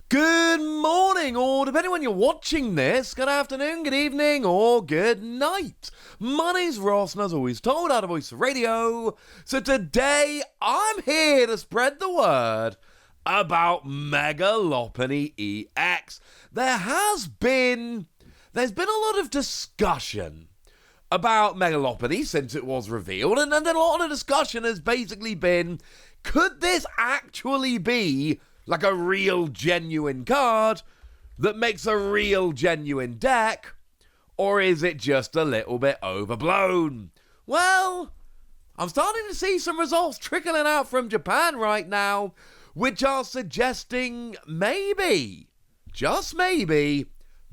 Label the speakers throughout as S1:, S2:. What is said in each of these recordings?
S1: Good morning, or depending when you're watching this, good afternoon, good evening, or good night. My name's Ross, and as always told, out of Voice of Radio. So today, I'm here to spread the word about Megalopony EX. There's been a lot of discussion about Megalopony since it was revealed, and then a lot of discussion has basically been, could this actually be like a real genuine card that makes a real genuine deck, or is it just a little bit overblown? Well, I'm starting to see some results trickling out from Japan right now, which are suggesting maybe, just maybe,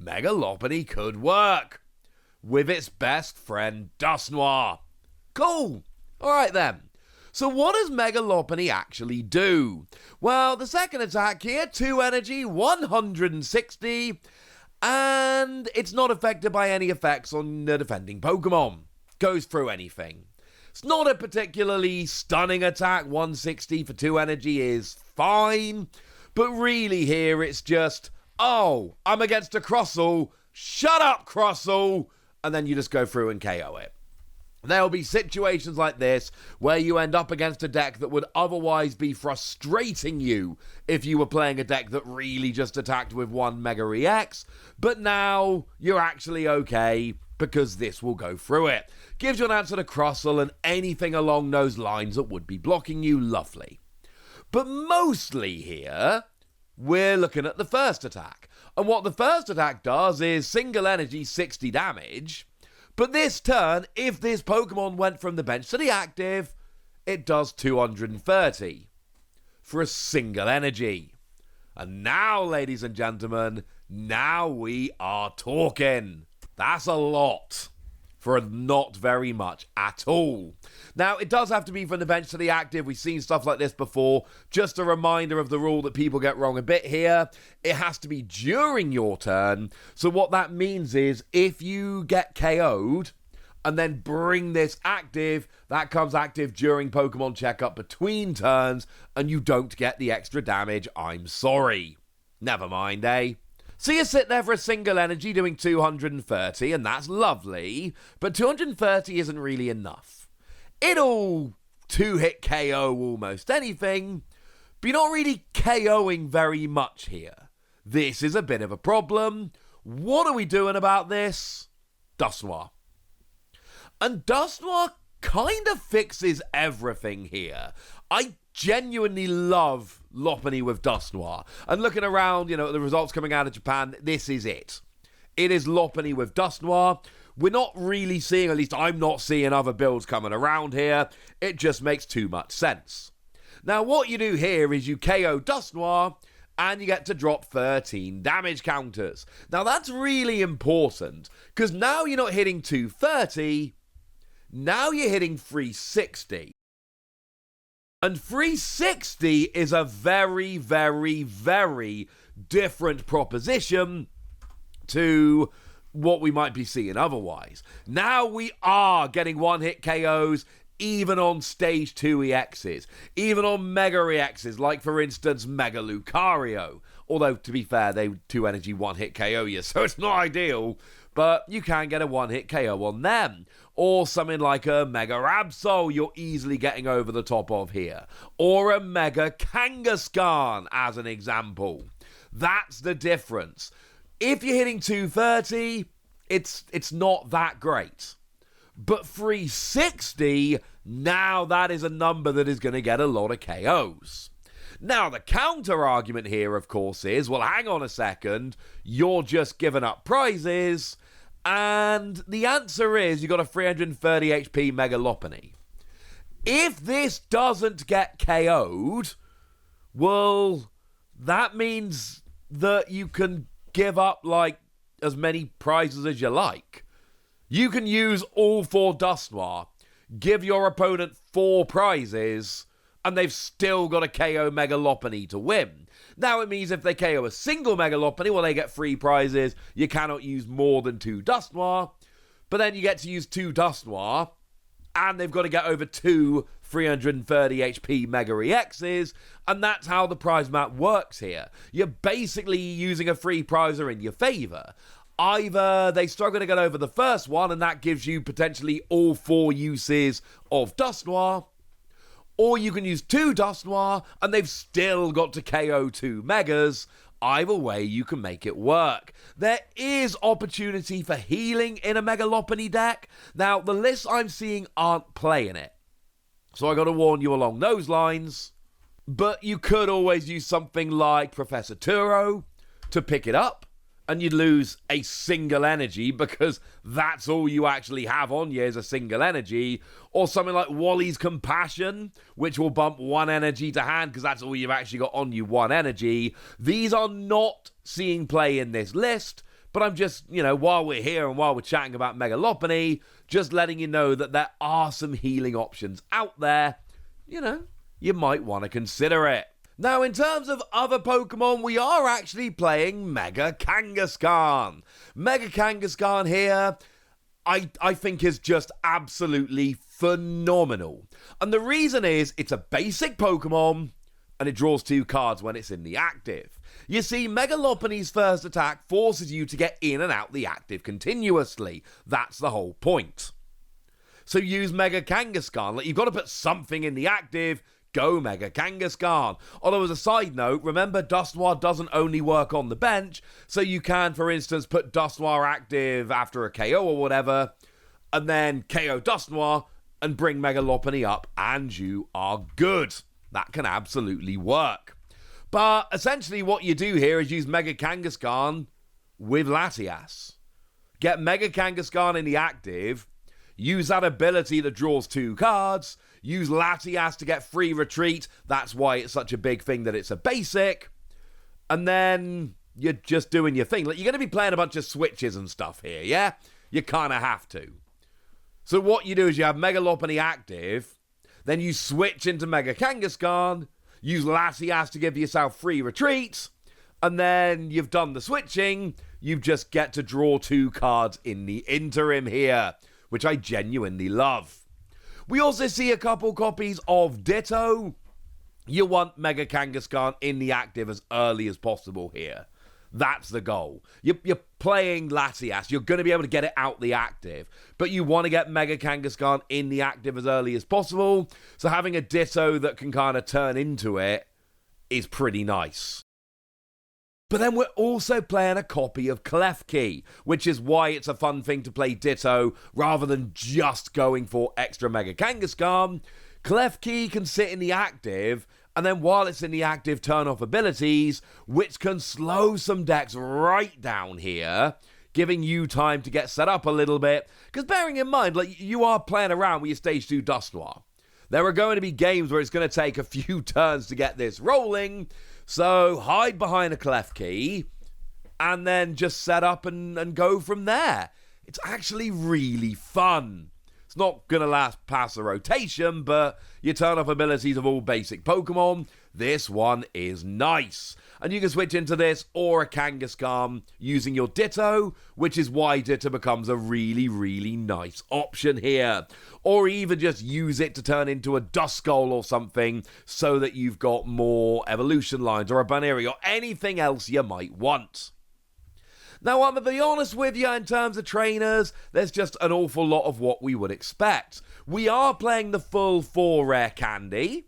S1: Megalopony could work with its best friend Dusknoir. Cool. Alright then. So what does Megalopony actually do? Well, the second attack here, 2 energy, 160, and it's not affected by any effects on the defending Pokemon. Goes through anything. It's not a particularly stunning attack, 160 for 2 energy is fine, but really here it's just, oh, I'm against a Crossle, shut up Crossle, and then you just go through and KO it. There'll be situations like this where you end up against a deck that would otherwise be frustrating you if you were playing a deck that really just attacked with 1 Mega EX, but now you're actually okay because this will go through it. Gives you an answer to Crossle and anything along those lines that would be blocking you, lovely. But mostly here, we're looking at the first attack. And what the first attack does is single energy 60 damage. But this turn, if this Pokemon went from the bench to the active, it does 230 for a single energy. And now, ladies and gentlemen, now we are talking. That's a lot for not very much at all. Now, it does have to be from the bench to the active. We've seen stuff like this before. Just a reminder of the rule that people get wrong a bit here. It has to be during your turn. So what that means is if you get KO'd and then bring this active, that comes active during Pokemon checkup between turns and you don't get the extra damage. I'm sorry. Never mind, eh? So you sit there for a single energy doing 230, and that's lovely, but 230 isn't really enough. It'll 2-hit KO almost anything, but you're not really KOing very much here. This is a bit of a problem. What are we doing about this? Dusknoir. And Dusknoir kind of fixes everything here. I genuinely love Lopunny with Dusknoir. And looking around, the results coming out of Japan, this is it. It is Lopunny with Dusknoir. We're not really seeing, at least I'm not seeing other builds coming around here. It just makes too much sense. Now, what you do here is you KO Dusknoir, and you get to drop 13 damage counters. Now, that's really important, because now you're not hitting 230, now you're hitting 360. And 360 is a very, very, very different proposition to what we might be seeing otherwise. Now we are getting one-hit KOs even on Stage 2 EXs, even on Mega EXs, like for instance Mega Lucario. Although, to be fair, they 2 energy one-hit KO you, so it's not ideal, but you can get a one-hit KO on them. Or something like a Mega Absol you're easily getting over the top of here. Or a Mega Kangaskhan, as an example. That's the difference. If you're hitting 230, it's not that great. But 360, now that is a number that is going to get a lot of KOs. Now, the counter-argument here, of course, is, well, hang on a second, you're just giving up prizes. And the answer is you got a 330 HP Megalopony. If this doesn't get KO'd, well, that means that you can give up, like, as many prizes as you like. You can use all 4 Dusknoir, give your opponent 4 prizes, and they've still got a KO Megalopony to win. Now it means if they KO a single Megalopony, well, they get 3 prizes. You cannot use more than 2 Dusknoir, but then you get to use 2 Dusknoir, and they've got to get over 2 330 HP Mega EXs, and that's how the prize map works here. You're basically using a free prizer in your favour. Either they struggle to get over the first one, and that gives you potentially all 4 uses of Dusknoir, or you can use 2 Dusknoir, and they've still got to KO 2 Megas. Either way, you can make it work. There is opportunity for healing in a Megalopony deck. Now, the lists I'm seeing aren't playing it, so I got to warn you along those lines. But you could always use something like Professor Turo to pick it up, and you'd lose a single energy because that's all you actually have on you is a single energy. Or something like Wally's Compassion, which will bump 1 energy to hand because that's all you've actually got on you, 1 energy. These are not seeing play in this list, but I'm just, while we're here and while we're chatting about Megalopony, just letting you know that there are some healing options out there. You might want to consider it. Now, in terms of other Pokemon, we are actually playing Mega Kangaskhan. Mega Kangaskhan here, I think is just absolutely phenomenal. And the reason is, it's a basic Pokemon, and it draws 2 cards when it's in the active. You see, Megalopony's first attack forces you to get in and out the active continuously. That's the whole point. So use Mega Kangaskhan. Like, you've got to put something in the active. Go Mega Kangaskhan. Although, as a side note, remember Dusknoir doesn't only work on the bench, so you can, for instance, put Dusknoir active after a KO or whatever, and then KO Dusknoir and bring Megalopony up, and you are good. That can absolutely work. But essentially what you do here is use Mega Kangaskhan with Latias. Get Mega Kangaskhan in the active, use that ability that draws 2 cards, use Latias to get free retreat. That's why it's such a big thing that it's a basic. And then you're just doing your thing. Like, you're going to be playing a bunch of switches and stuff here, yeah? You kind of have to. So what you do is you have Megalopony active, then you switch into Mega Kangaskhan, use Latias to give yourself free retreat, and then you've done the switching. You just get to draw 2 cards in the interim here, which I genuinely love. We also see a couple copies of Ditto. You want Mega Kangaskhan in the active as early as possible here. That's the goal. You're playing Latias. You're going to be able to get it out the active. But you want to get Mega Kangaskhan in the active as early as possible. So having a Ditto that can kind of turn into it is pretty nice. But then we're also playing a copy of Klefki, which is why it's a fun thing to play Ditto rather than just going for extra Mega Kangaskhan. Klefki can sit in the active, and then while it's in the active, turn off abilities, which can slow some decks right down here, giving you time to get set up a little bit. Because bearing in mind, like, you are playing around with your Stage 2 Dusknoir. There are going to be games where it's going to take a few turns to get this rolling, so hide behind a Klefki, and then just set up and go from there. It's actually really fun. It's not going to last past the rotation, but you turn off abilities of all basic Pokemon. This one is nice. And you can switch into this or a Kangaskhan using your Ditto, which is why Ditto becomes a really, really nice option here. Or even just use it to turn into a Duskull or something so that you've got more evolution lines or a Baneri or anything else you might want. Now, I'm going to be honest with you, in terms of trainers, there's just an awful lot of what we would expect. We are playing the full 4 rare candy,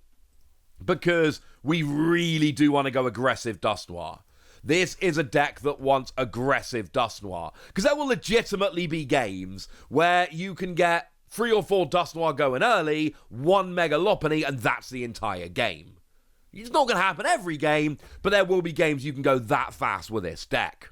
S1: because we really do want to go aggressive Dusknoir. This is a deck that wants aggressive Dusknoir, because there will legitimately be games where you can get 3 or 4 Dusknoir going early, 1 Megalopony, and that's the entire game. It's not going to happen every game, but there will be games you can go that fast with this deck.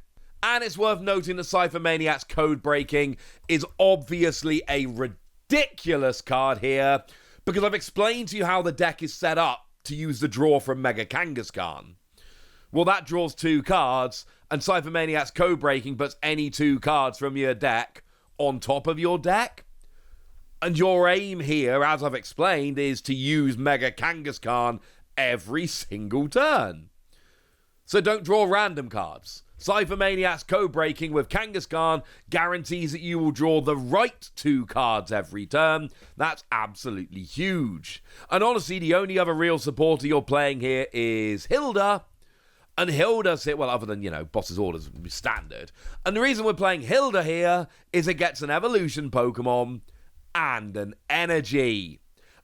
S1: And it's worth noting that Cypher Maniac's Code Breaking is obviously a ridiculous card here, because I've explained to you how the deck is set up to use the draw from Mega Kangaskhan. Well, that draws 2 cards, and Cypher Maniac's Code Breaking puts any 2 cards from your deck on top of your deck. And your aim here, as I've explained, is to use Mega Kangaskhan every single turn. So don't draw random cards. Cypher Maniac's Code-Breaking with Kangaskhan guarantees that you will draw the right 2 cards every turn. That's absolutely huge. And honestly, the only other real supporter you're playing here is Hilda. And Hilda's hit, well, other than, Boss's Orders, standard. And the reason we're playing Hilda here is it gets an evolution Pokemon and an energy.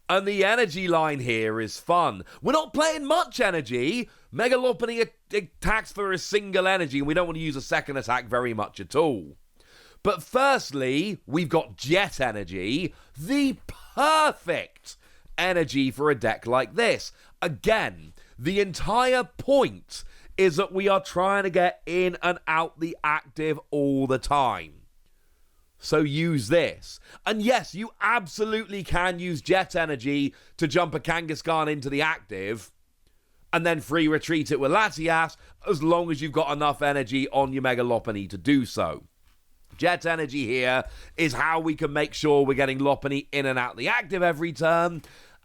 S1: And the energy line here is fun. We're not playing much energy. Megalopony attacks for a single energy, and we don't want to use a second attack very much at all. But firstly, we've got Jet Energy, the perfect energy for a deck like this. Again, the entire point is that we are trying to get in and out the active all the time. So use this. And yes, you absolutely can use Jet Energy to jump a Kangaskhan into the active and then free retreat it with Latias, as long as you've got enough energy on your Megalopony to do so. Jet Energy here is how we can make sure we're getting Lopunny in and out the active every turn.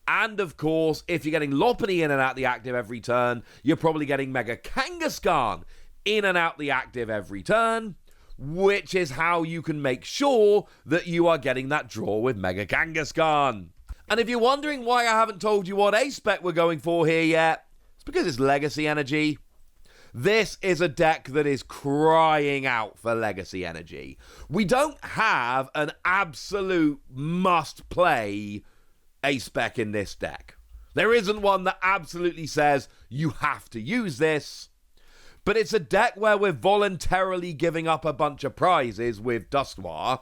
S1: And of course, if you're getting Lopunny in and out the active every turn, you're probably getting Mega Kangaskhan in and out the active every turn, which is how you can make sure that you are getting that draw with Mega Kangaskhan. And if you're wondering why I haven't told you what A-Spec we're going for here yet, it's because it's Legacy Energy. This is a deck that is crying out for Legacy Energy. We don't have an absolute must-play A-Spec in this deck. There isn't one that absolutely says you have to use this. But it's a deck where we're voluntarily giving up a bunch of prizes with Dusknoir.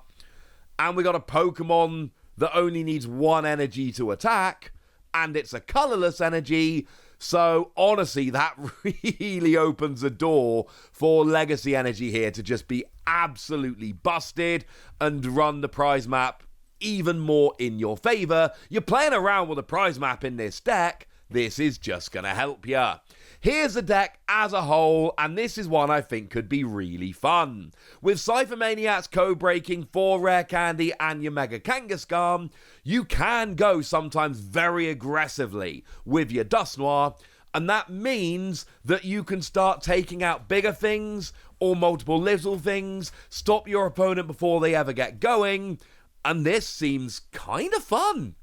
S1: And we got a Pokemon that only needs 1 energy to attack. And it's a colorless energy. So honestly, that really opens the door for Legacy Energy here to just be absolutely busted and run the prize map even more in your favor. You're playing around with a prize map in this deck. This is just going to help you. Here's the deck as a whole, and this is one I think could be really fun. With Cypher Maniac's Code-Breaking, 4 Rare Candy, and your Mega Kangaskhan, you can go sometimes very aggressively with your Dusknoir, and that means that you can start taking out bigger things or multiple little things, stop your opponent before they ever get going, and this seems kind of fun.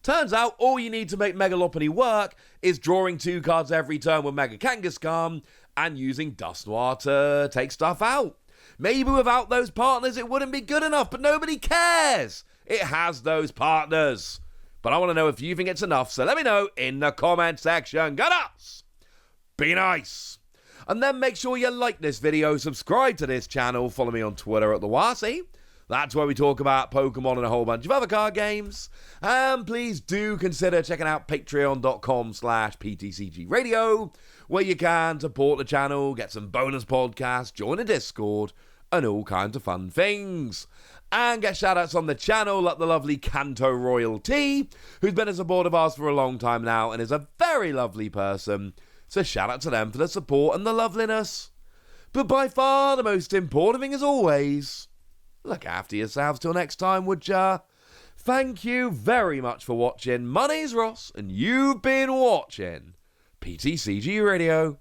S1: Turns out all you need to make Megalopony work is drawing 2 cards every turn with Mega Kangaskhan and using Dusknoir to take stuff out. Maybe without those partners it wouldn't be good enough, but nobody cares. It has those partners. But I want to know if you think it's enough, so let me know in the comment section. Go nuts! Be nice! And then make sure you like this video, subscribe to this channel, follow me on Twitter at the Wasi. That's where we talk about Pokemon and a whole bunch of other card games. And please do consider checking out patreon.com/PTCGradio, where you can support the channel, get some bonus podcasts, join a Discord, and all kinds of fun things. And get shoutouts on the channel like the lovely Kanto Royalty, who's been a supporter of ours for a long time now and is a very lovely person. So shout out to them for the support and the loveliness. But by far the most important thing as always, look after yourselves till next time, would ya? Thank you very much for watching. My name's Ross, and you've been watching PTCG Radio.